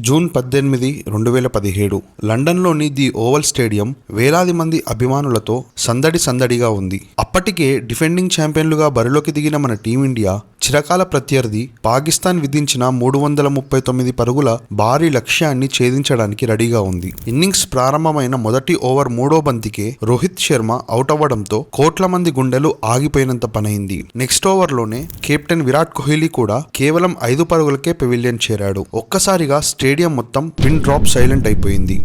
June 18, 2017 లండన్లోని the oval stadium వేలాది మంది అభిమానులతో సందడిగా ఉంది. అప్పటికే డిఫెండింగ్ ఛాంపియన్లుగా బరిలోకి దిగిన మన టీమిండియా చిరకాల ప్రత్యర్థి పాకిస్తాన్ విధించిన 339 పరుగుల భారీ లక్ష్యాన్ని ఛేదించడానికి రెడీగా ఉంది. ఇన్నింగ్స్ ప్రారంభమైన మొదటి ఓవర్ 3వ బంతికే రోహిత్ శర్మ అవుట్ అవ్వడంతో కోట్ల మంది గుండెలు ఆగిపోయినంత పనైంది. నెక్స్ట్ ఓవర్లోనే కెప్టెన్ విరాట్ కోహ్లీ కూడా కేవలం 5 పరుగులకే పెవిలియన్ చేరాడు. ఒక్కసారిగా స్టేడియం మొత్తం పిన్ డ్రాప్ సైలెంట్ అయిపోయింది.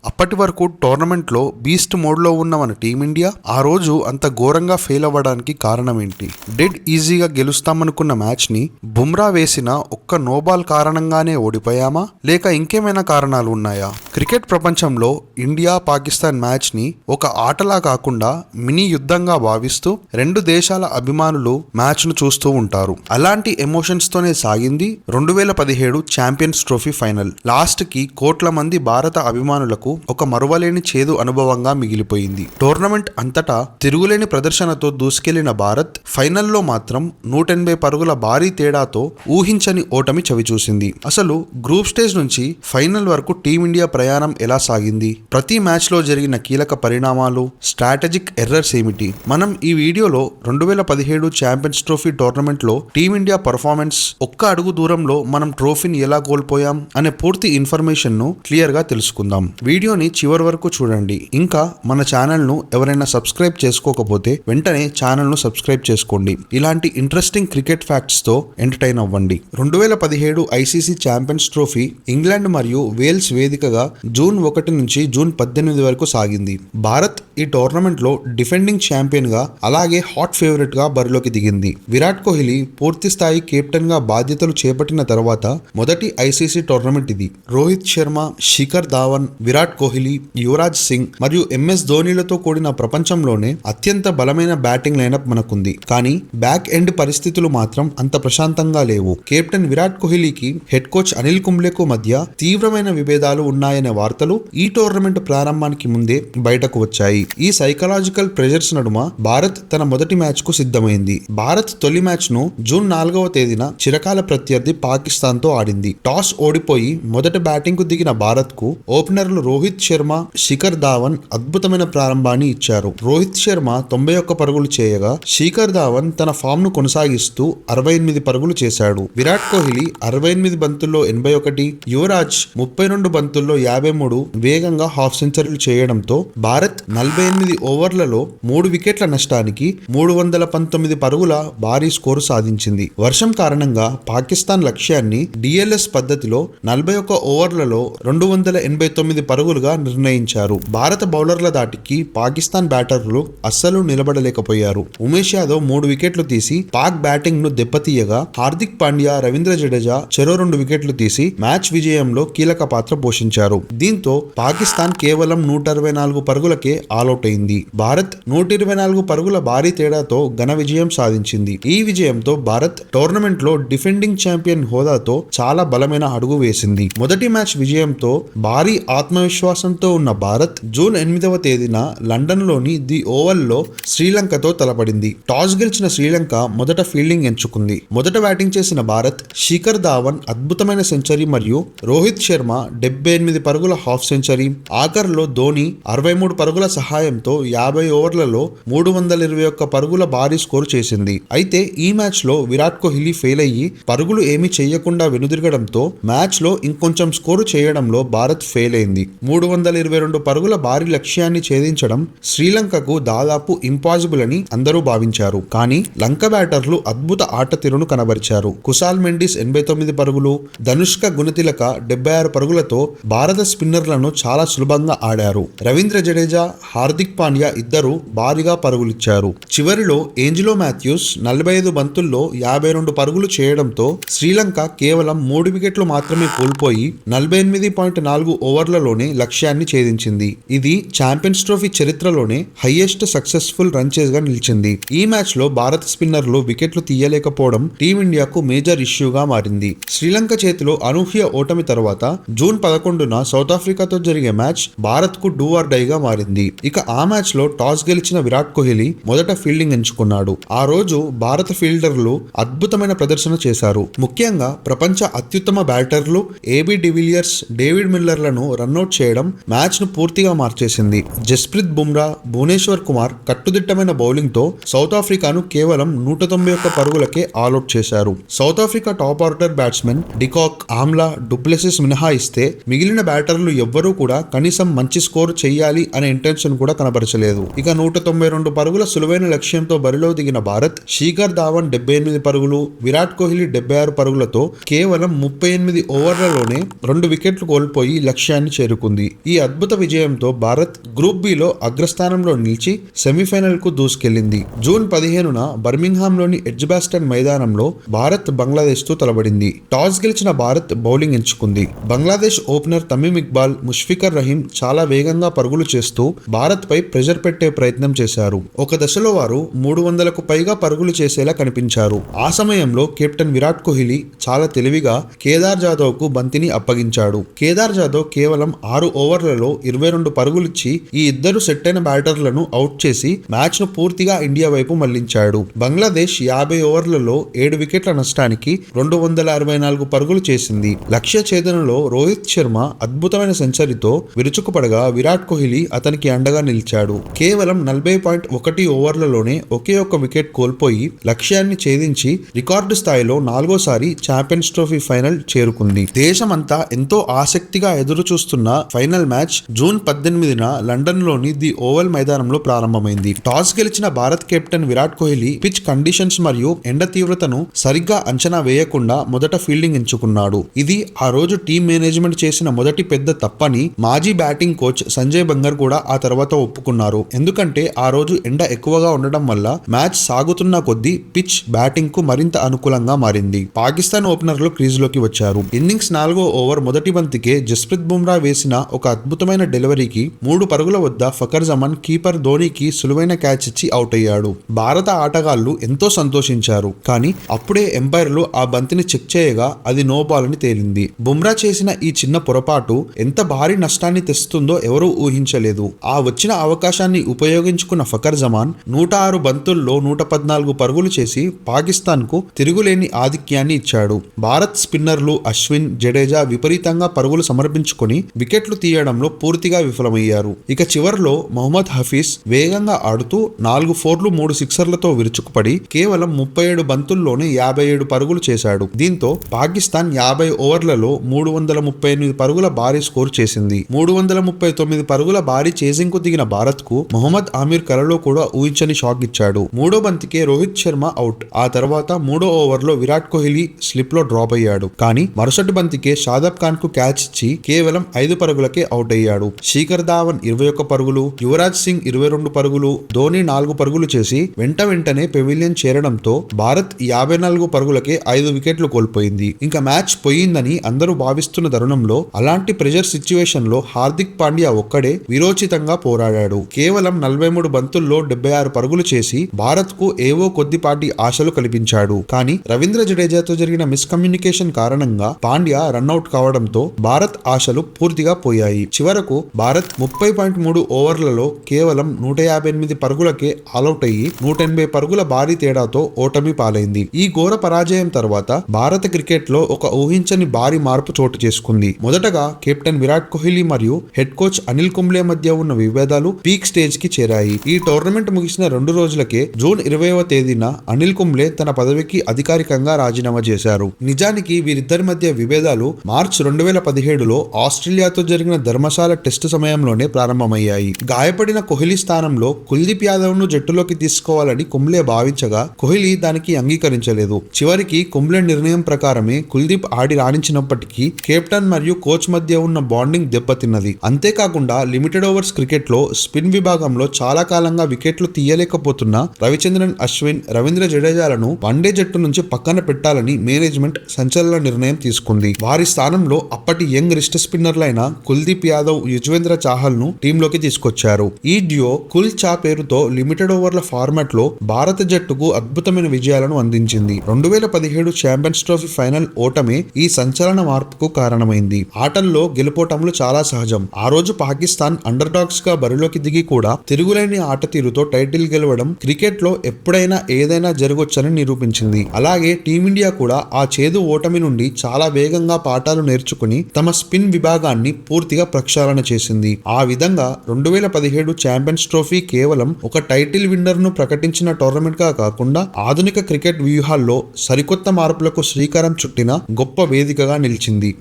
అప్పటి వరకు టోర్నమెంట్లో బీస్ట్ మోడ్లో ఉన్న మన టీమిండియా ఆ రోజు అంత ఘోరంగా ఫెయిల్ అవ్వడానికి కారణం ఏంటి? డెడ్ ఈజీగా గెలుస్తామనుకున్న మ్యాచ్ని బుమ్రా వేసిన ఒక్క నోబాల్ కారణంగానే ఓడిపోయామా, లేక ఇంకేమైనా కారణాలు ఉన్నాయా? క్రికెట్ ప్రపంచంలో ఇండియా పాకిస్తాన్ మ్యాచ్ని ఒక ఆటలా కాకుండా మినీ యుద్ధంగా భావిస్తూ రెండు దేశాల అభిమానులు మ్యాచ్ను చూస్తూ ఉంటారు. అలాంటి ఎమోషన్స్తోనే సాగింది 2017 ఛాంపియన్స్ ట్రోఫీ ఫైనల్. లాస్ట్కి కోట్ల మంది భారత అభిమానులకు ఒక మరువలేని చేదు అనుభవంగా మిగిలిపోయింది. టోర్నమెంట్ అంతటా తిరుగులేని ప్రదర్శనతో దూసుకెళ్లిన భారత్ ఫైనల్లో మాత్రం 180 పరుగుల భారీ తేడాతో ఊహించని ఓటమి చవిచూసింది. అసలు గ్రూప్ స్టేజ్ నుంచి ఫైనల్ వరకు టీమిండియా ప్రయాణం ఎలా సాగింది? ప్రతి మ్యాచ్ లో జరిగిన కీలక పరిణామాలు, స్ట్రాటజిక్ ఎర్రర్స్ ఏమిటి? మనం ఈ వీడియోలో 2017 ఛాంపియన్స్ ట్రోఫీ టోర్నమెంట్ లో టీమిండియా పర్ఫార్మెన్స్, ఒక్క అడుగు దూరంలో మనం ట్రోఫీని ఎలా కోల్పోయాం అనే పూర్తి ఇన్ఫర్మేషన్ ను క్లియర్ గా తెలుసుకుందాం. వీడియోని చివరి వరకు చూడండి. ఇంకా మన ఛానల్ ను ఎవరైనా సబ్స్క్రైబ్ చేసుకోకపోతే వెంటనే ఛానల్ ను సబ్స్క్రైబ్ చేసుకోండి. ఇలాంటి ఇంట్రెస్టింగ్ క్రికెట్ ఫ్యాక్ట్స్ తో ఎంటర్టైన్ అవ్వండి. 2017 ఐసీసీ ఛాంపియన్స్ ట్రోఫీ ఇంగ్లాండ్ మరియు వేల్స్ వేదికగా జూన్ 1 నుంచి జూన్ 18 వరకు సాగింది. భారత్ ఈ టోర్నమెంట్ లో డిఫెండింగ్ ఛాంపియన్ గా, అలాగే హాట్ ఫేవరెట్ గా బరిలోకి దిగింది. విరాట్ కోహ్లీ పూర్తి స్థాయి కెప్టెన్ గా బాధ్యతలు చేపట్టిన తర్వాత మొదటి ఐసీసీ టోర్నమెంట్ ఇది. రోహిత్ శర్మ, శిఖర్ ధావన్, విరాట్ కోహ్లీ, యువరాజ్ సింగ్ మరియు ఎంఎస్ ధోనీలతో కూడిన ప్రపంచంలోనే అత్యంత బలమైన బ్యాటింగ్ లైనప్ మనకుంది. కానీ బ్యాక్ ఎండ్ పరిస్థితులు మాత్రం అంత ప్రశాంతంగా లేవు. కెప్టెన్ విరాట్ కోహ్లీకి హెడ్ కోచ్ అనిల్ కుంబ్లేకు మధ్య తీవ్రమైన విభేదాలు ఉన్నాయనే వార్తలు ఈ టోర్నమెంట్ ప్రారంభానికి ముందే బయటకు వచ్చాయి. ఈ సైకలాజికల్ ప్రెజర్స్ నడుమ భారత్ తన మొదటి మ్యాచ్ కు సిద్ధమైంది. భారత్ తొలి మ్యాచ్ ను జూన్ 4వ తేదీన చిరకాల ప్రత్యర్థి పాకిస్తాన్ తో ఆడింది. టాస్ ఓడిపోయి మొదట బ్యాటింగ్ కు దిగిన భారత్ కు ఓపెనర్లు రోహిత్ శర్మ, శిఖర్ ధావన్ అద్భుతమైన ప్రారంభాన్ని ఇచ్చారు. రోహిత్ శర్మ 91 పరుగులు చేయగా, శిఖర్ ధావన్ తన ఫామ్ ను కొనసాగిస్తూ 68 పరుగులు చేశాడు. విరాట్ కోహ్లీ 68 బంతుల్లో 81, యువరాజ్ 32 బంతుల్లో 53 వేగంగా హాఫ్ సెంచరీలు చేయడంతో భారత్ 48 ఓవర్లలో 3 వికెట్ల నష్టానికి 319 పరుగుల భారీ స్కోరు సాధించింది. వర్షం కారణంగా పాకిస్తాన్ లక్ష్యాన్ని డిఎల్ఎస్ పద్ధతిలో 41 ఓవర్లలో 289 పరుగులుగా నిర్ణయించారు. భారత బౌలర్ల దాటికి పాకిస్తాన్ బ్యాటర్లు అస్సలు నిలబడలేకపోయారు. ఉమేష్ యాదవ్ 3 వికెట్లు తీసి పాక్ బ్యాటింగ్ ను దెబ్బతీయగా, హార్దిక్ పాండ్యా, రవీంద్ర జడేజా చెరో 2 వికెట్లు తీసి మ్యాచ్ విజయంలో కీలక పాత్ర పోషించారు. దీంతో పాకిస్తాన్ కేవలం 164 పరుగులకే ఆల్అౌట్ అయింది. భారత్ 124 పరుగుల భారీ తేడాతో ఘన విజయం సాధించింది. ఈ విజయంతో భారత్ టోర్నమెంట్ లో డిఫెండింగ్ ఛాంపియన్ హోదాతో చాలా బలమైన అడుగు వేసింది. మొదటి మ్యాచ్ విజయంతో భారీ ఆత్మవిశ్వాసంతో ఉన్న భారత్ జూన్ 8వ తేదీన లండన్ లోని ది ఓవల్ లో శ్రీలంకతో తలపడింది. టాస్ గెలిచిన శ్రీలంక మొదట ఫీల్డింగ్ ఎంచుకుంది. మొదట బ్యాటింగ్ చేసిన భారత్ శిఖర్ ధావన్ అద్భుతమైన సెంచరీ మరియు రోహిత్ శర్మ 78 పరుగుల హాఫ్ సెంచరీ, ఆఖర్లో ధోని 63 పరుగుల సహాయంతో 50 ఓవర్లలో 321 పరుగుల భారీ స్కోరు చేసింది. అయితే ఈ మ్యాచ్ లో విరాట్ కోహ్లీ ఫెయిల్ అయ్యి పరుగులు ఏమీ చేయకుండా వెనుదిరగడంతో మ్యాచ్ లో ఇంకొంచెం స్కోరు చేయడంలో భారత్ ఫెయిల్ అయింది. 322 పరుగుల భారీ లక్ష్యాన్ని ఛేదించడం శ్రీలంకకు దాదాపు ఇంపాసిబుల్ అని అందరూ భావించారు. కానీ లంక బ్యాటర్లు అద్భుత ఆట తీరును కనబరిచారు. కుశాల్ మెండిస్ 89 పరుగులు, ధనుష్క గుణతిలక 76 పరుగులతో భారత స్పిన్నర్లను చాలా సులభంగా ఆడారు. రవీంద్ర జడేజా, హార్దిక్ పాండ్యా ఇద్దరు భారీగా పరుగులిచ్చారు. చివరిలో ఏంజిలో మాథ్యూస్ 45 బంతుల్లో 52 పరుగులు చేయడంతో శ్రీలంక కేవలం 3 వికెట్లు మాత్రమే కోల్పోయి 48.4 ఓవర్లలోనే లక్ష్యాన్ని ఛేదించింది. ఇది ఛాంపియన్స్ ట్రోఫీ చరిత్రలోనే హైయెస్ట్ సక్సెస్ఫుల్ రన్ చేజ్ గా నిలిచింది. ఈ మ్యాచ్ లో భారత స్పిన్నర్లు వికెట్లు తీయలేకపోవడం టీమిండియాకు మేజర్ ఇష్యూగా మారింది. శ్రీలంక చేతిలో అనూహ్య ఓటమి తర్వాత జూన్ 11న సౌత్ ఆఫ్రికాతో జరిగే మ్యాచ్ భారత్ కు డూ ఆర్ డై గా మారింది. ఇక ఆ మ్యాచ్ లో టాస్ గెలిచిన విరాట్ కోహ్లీ మొదట ఫీల్డింగ్ ఎంచుకున్నాడు. ఆ రోజు భారత ఫీల్డర్లు అద్భుతమైన ప్రదర్శన చేశారు. ముఖ్యంగా ప్రపంచ అత్యుత్తమ బ్యాటర్లు ఏబీ డివిలియర్స్, డేవిడ్ మిల్లర్లను రన్అట్ చేయడం మ్యాచ్ ను పూర్తిగా మార్చేసింది. జస్ప్రీత్ బుమ్రా, భువనేశ్వర్ కుమార్ కట్టుదిట్టమైన బౌలింగ్ తో సౌత్ ఆఫ్రికాను కేవలం 191 పరుగులకే ఆల్అౌట్ చేశారు. South Africa top order batsmen de Kock, Amla, du Plessis మినహాయిస్తే మిగిలిన బ్యాటర్లు ఎవ్వరూ కూడా కనీసం మంచి స్కోర్ చేయాలి అనే ఇంటెన్షన్ కూడా కనబరచలేదు. ఇక 192 పరుగుల సులువైన లక్ష్యంతో బరిలో దిగిన భారత్ శిఖర్ ధావన్ 78 పరుగులు, విరాట్ కోహ్లీ 76 పరుగులతో కేవలం 38 ఓవర్లలోనే 2 వికెట్లు కోల్పోయి లక్ష్యాన్ని చేరుకుంది. ఈ అద్భుత విజయంతో భారత్ గ్రూప్ బి లో అగ్రస్థానంలో నిలిచి సెమీఫైనల్ కు దూసుకెళ్లింది. జూన్ 15న బర్మింగ్హామ్ లోని ఎడ్జ్బాస్టన్ మైదానంలో భారత్ బంగ్లాదేశ్ తో తలబడింది. టాస్ గెలిచిన భారత్ బౌలింగ్ ఎంచుకుంది. బంగ్లాదేశ్ ఓపెనర్ తమీమ్ ఇక్బాల్, ముష్ఫికర్ రహీం చాలా వేగంగా పరుగులు చేస్తూ భారత్ పై ప్రెషర్ పెట్టే ప్రయత్నం చేశారు. ఒక దశలో వారు 300కు పైగా పరుగులు చేసేలా కనిపించారు. ఆ సమయంలో కెప్టెన్ విరాట్ కోహ్లీ చాలా తెలివిగా కేదార్ జాదవ్ కు బంతిని అప్పగించాడు. కేదార్ జాదవ్ కేవలం 6 ఓవర్లలో 22 పరుగులిచ్చి ఈ ఇద్దరు సెట్ అయిన బ్యాటర్లను అవుట్ చేసి మ్యాచ్ ను పూర్తిగా ఇండియా వైపు మళ్లించాడు. బంగ్లాదేశ్ 50 ఓవర్లలో 7 వికెట్ల నష్టానికి 264 పరుగులు చేసింది. లక్ష్య ఛేదనలో రోహిత్ శర్మ అద్భుతమైన సెంచరీతో విరుచుకుపడగా విరాట్ కోహ్లీ అతనికి అండగా నిలిచాడు. కేవలం 40.1 ఓవర్లలోనే ఒకే ఒక్క వికెట్ కోల్పోయి లక్ష్యాన్ని ఛేదించి రికార్డు స్థాయిలో 4వసారి ఛాంపియన్స్ ట్రోఫీ ఫైనల్ చేరుకుంది. దేశమంతా ఎంతో ఆసక్తిగా ఎదురు చూస్తున్న ఫైనల్ మ్యాచ్ జూన్ 18న లండన్ లోని ది ఓవల్ మైదానంలో ప్రారంభమైంది. టాస్ గెలిచిన Bharat captain Virat Kohli pitch conditions మరియు ఎండ తీవ్రతను సరిగ్గా అంచనా వేయకుండా మొదట ఫీల్డింగ్ ఎంచుకున్నాడు. ఇది ఆ రోజు టీం మేనేజ్మెంట్ చేసిన మొదటి పెద్ద తప్పని మాజీ బ్యాటింగ్ కోచ్ సంజయ్ బంగర్ కూడా ఆ తర్వాత ఒప్పుకున్నారు. ఎందుకంటే ఆ రోజు ఎండ ఎక్కువగా ఉండడం వల్ల మ్యాచ్ సాగుతున్న కొద్దీ పిచ్ బ్యాటింగ్ కు మరింత అనుకూలంగా మారింది. పాకిస్తాన్ ఓపెనర్లు క్రీజ్ లోకి వచ్చారు. ఇన్నింగ్స్ 4వ ఓవర్ మొదటి బంతికే జస్ప్రీత్ బుమ్రా వేసిన ఒక అద్భుతమైన డెలివరీకి 3 పరుగుల వద్ద ఫకర్ జమాన్ కీపర్ ధోనీకి సులువైన క్యాచ్ ఇచ్చి అవుట్ అయ్యాడు. భారత ఆటగాళ్లు ఎంతో సంతోషించారు. కానీ అప్పుడే ఎంపైర్లు ఆ బంతిని చెక్ చేయగా అది నో బాల్ అని తేలింది. బుమ్రా చేసిన ఈ చిన్న పొరపాటు ఎంత భారీ నష్టాన్ని తెస్తుందో ఎవరూ ఊహించలేదు. ఆ వచ్చిన అవకాశాన్ని ఉపయోగించుకున్న ఫకర్ జమాన్ 106 బంతుల్లో 114 పరుగులు చేసి పాకిస్తాన్ కు తిరుగులేని ఆధిక్యాన్ని ఇచ్చాడు. భారత్ స్పిన్నర్లు అశ్విన్, జడేజా విపరీతంగా పరుగులు సమర్పించుకొని వికెట్లు తీయడంలో పూర్తిగా విఫలమయ్యారు. ఇక చివర్లో మొహమ్మద్ హఫీజ్ వేగంగా ఆడుతూ 4 ఫోర్లు 3 సిక్సర్లతో విరుచుకుపడి కేవలం 37 బంతుల్లోనే 57 పరుగులు చేశాడు. దీంతో పాకిస్తాన్ 50 ఓవర్లలో 338 పరుగుల భారీ స్కోర్ చేసింది. 339 పరుగుల భారీ చేజింగ్ కు దిగిన భారత్ కు మొహమ్మద్ ఆమీర్ కలలో కూడా ఊహించని షాక్ ఇచ్చాడు. 3వ బంతికే రోహిత్ శర్మ అవుట్. ఆ తర్వాత 3వ ఓవర్లో విరాట్ కోహ్లీ స్లిప్ లో డ్రాప్ అయ్యాడు. కానీ మరుసటి బంతికే షాదాబ్ ఖాన్ కు క్యాచ్ ఇచ్చి కేవలం 5 పరుగులకే అవుట్ అయ్యాడు. శిఖర్ ధావన్ 21 పరుగులు, యువరాజ్ సింగ్ 22 పరుగులు, ధోని 4 పరుగులు చేసి వెంటనే పెవిలియన్ చేరడంతో భారత్ 54 పరుగులకే 5 వికెట్లు కోల్పోయింది. ఇంకా మ్యాచ్ పోయిందని అందరూ భావిస్తున్న తరుణంలో అలాంటి ప్రెషర్ సిచ్యువేషన్ లో హార్దిక్ పాండ్యా ఒక్కడే వీరోచితంగా పోరాడాడు. కేవలం 43 బంతుల్లో 76 పరుగులు చేసి భారత్ కు ఏవో కొద్దిపాటి ఆశలు కల్పించాడు. కానీ రవీంద్ర జడేజాతో జరిగిన మిస్కమ్యూనికేషన్ కారణంగా పాండ్యా రన్అట్ కావడంతో భారత్ ఆశలు పూర్తిగా పోయాయి. చివరకు భారత్ 30.3 ఓవర్లలో కేవలం 158 పరుగులకే ఆల్అౌట్ అయ్యి 180 పరుగుల భారీ తేడాతో ఓటమి పాలైంది. ఈ ఘోర పరాజయం తర్వాత భారత క్రికెట్ లో ఒక ఊహించని భారీ మార్పు చోటు చేసుకుంది. మొదటగా కెప్టెన్ విరాట్ కోహ్లీ మరియు హెడ్ కోచ్ అనిల్ కుంబ్లే మధ్య ఉన్న విభేదాలు పీక్ స్టేజ్ కి చేరాయి. ఈ టోర్నమెంట్ ముగిసిన 2 రోజులకే జూన్ 20వ తేదీన అనిల్ కుంబ్లే తన పదవికి అధికారికంగా రాజీనామా చేశారు. నిజానికి వీరిద్దరి మధ్య విభేదాలు మార్చ్ 2017లో ఆస్ట్రేలియాతో జరిగిన ధర్మశాల టెస్టు సమయంలోనే ప్రారంభమయ్యాయి. గాయపడిన కోహ్లీ స్థానంలో కుల్దీప్ యాదవ్ ను జట్టులోకి తీసుకోవాలని కుంబ్లే భావించగా కోహ్లీ దానికి అంగీకరించలేదు. చివరికి కుంబ్లే నిర్ణయం ప్రకారమే కుల్దీప్ ఆడి రాణించినప్పటికీ కెప్టెన్ మరియు కోచ్ మధ్య ఉన్న బాండింగ్ దెబ్బతిన్నది. అంతేకాకుండా లిమిటెడ్ ఓవర్స్ క్రికెట్ లో స్పిన్ విభాగంలో చాలా కాలంగా వికెట్లు తీయలేకపోతున్న రవిచంద్రన్ అశ్విన్, రవీంద్ర జడేజాలను వన్డే జట్టు నుంచి పక్కన పెట్టాలని మేనేజ్మెంట్ సంచలన నిర్ణయం తీసుకుంది. వారి స్థానంలో అప్పటి యంగ్ రిస్ట్ స్పిన్నర్లైన కుల్దీప్ యాదవ్, యుజ్వేంద్ర చాహల్ ను టీంలోకి తీసుకొచ్చారు. ఈ డ్యూ కుల్ చా పేరుతో లిమిటెడ్ ఓవర్ల ఫార్మాట్ లో భారత జట్టుకు అద్భుతమైన విజయాలను అందించింది. 2017 ఛాంపియన్స్ ట్రోఫీ ఫైనల్ ఓటమే ఈ సంచలన మార్పుకు కారణమైంది. ఆటల్లో గెలుపోటములు చాలా సహజం. ఆ రోజు పాకిస్తాన్ అండర్ డాగ్స్ గా బరిలోకి దిగి కూడా తిరుగులేని ఆట తీరుతో టైటిల్ గెలవడం క్రికెట్ లో ఎప్పుడైనా ఏదైనా జరగొచ్చని నిరూపించింది. అలాగే టీమిండియా కూడా ఆ చేదు ఓటమి నుండి చాలా వేగంగా పాఠాలు నేర్చుకుని తమ స్పిన్ విభాగాన్ని పూర్తిగా ప్రక్షాళన చేసింది. ఆ విధంగా 2017 ఛాంపియన్స్ ట్రోఫీ కేవలం ఒక టైటిల్ విన్నర్ ను ప్రకటించిన టోర్నమెంట్ గా కాకుండా ఆధునిక క్రికెట్ వ్యూహాల్లో సరికొత్త మార్పులకు శ్రీకారం చుట్టిన గొప్ప వేదికగా నిలిచింది.